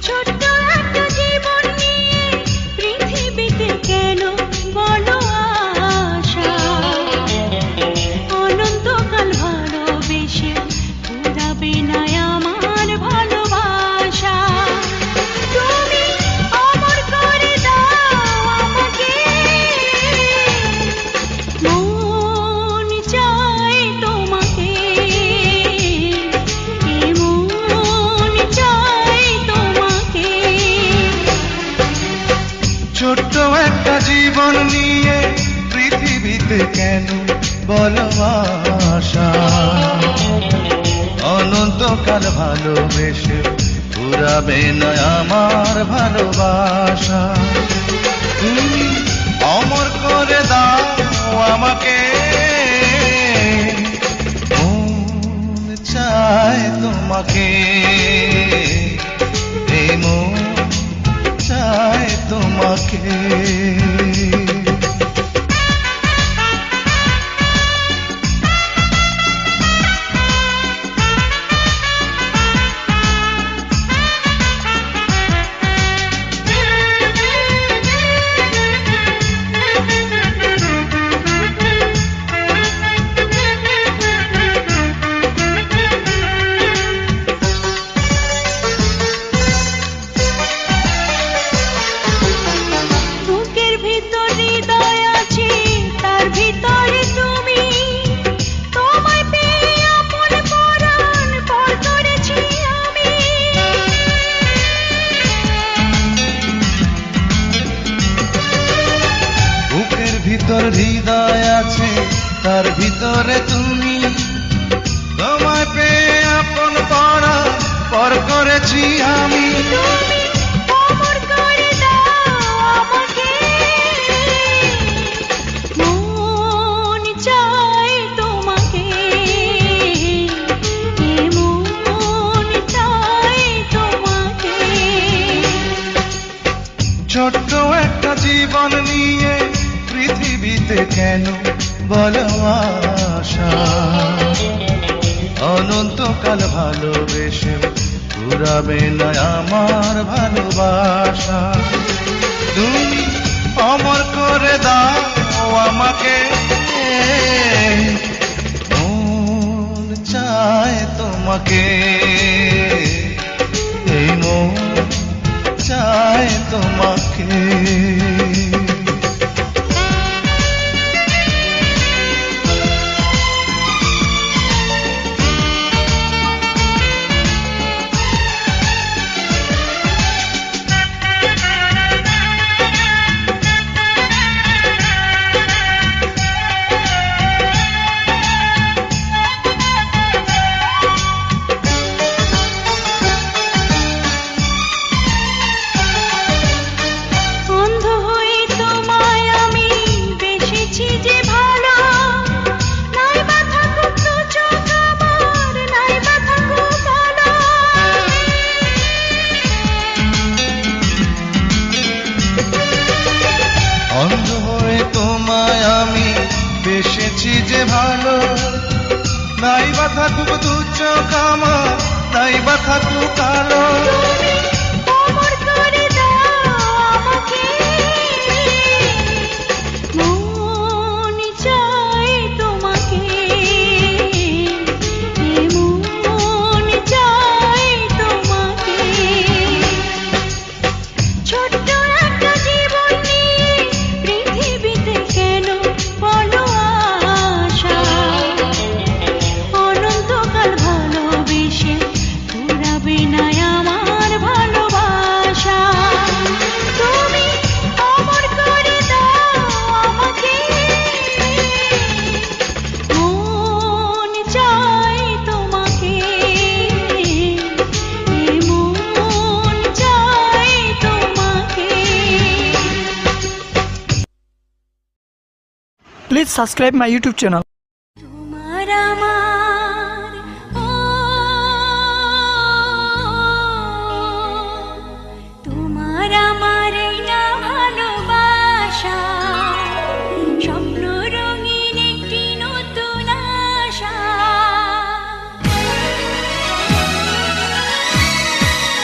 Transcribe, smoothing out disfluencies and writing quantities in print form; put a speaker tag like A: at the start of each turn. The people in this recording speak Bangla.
A: ছোট্ট একটা জীবন নিয়ে পৃথিবীতে কেন বলো আশা, অনন্তকাল ভালোবেসে ফুরাবে না আমার ভালোবাসা। তুমি অমর করে দাও আমাকে, মন চায় তোমাকে, মন চায় তোমাকে।
B: ছোট্ট একটা জীবন নিয়ে পৃথিবীতে কেন বলো আশা, অনন্তকাল ভালোবেসে ফুরাবে না আমার ভালোবাসা। তুমি অমর করে দাও আমাকে, মন চায় তোমাকে, এই মন চায় তোমাকে।
A: বুকের ভিতর হৃদয় আছে, তার ভিতরে তুমি, তোমায় পেয়ে আপন পরাণ পর করেছি আমি।
B: বুকের ভিতর হৃদয় আছে, তার ভিতরে তুমি, তোমায় পেয়ে আপন পড়া পর করেছি আমি।
A: তুমি অমর করে দাও আমাকে, মন চায় তোমাকে, মন চায় তোমাকে।
B: ছোট্ট একটা জীবন নিয়ে পৃথিবীতে কেন বলো আশা, অনন্তকাল ভালোবেসে ফুরাবে না আমার ভালোবাসা। তুমি অমর করে দাও আমাকে, মন চায় তোমাকে, এই মন চায় তোমাকে।
A: অন্ধ হয়ে তোমায় আমি বেসেছি যে ভালো, নাই বা থাকুক তো চোখ আমার, নাই বা থাকুক ভালো।
B: অন্ধ হয়ে তোমায় আমি বেসেছি যে ভালো, নাই বা থাকুক দু চোখ আমার, নাই বা থাকুক কালো।
A: তুমি অমর করে দাও আমাকে, মন চায় তোমাকে, মন চায় তোমাকে। ছোট্ট একটা জীবন নিয়ে পৃথিবীতে কেন বলো আশা, অনন্তকাল ভালোবেসে ফুরাবে না আমার ভালোবাসা। তুমি অমর করে দাও আমাকে, মন চায় তোমাকে, মন চায় তোমাকে।
C: Please subscribe my YouTube channel.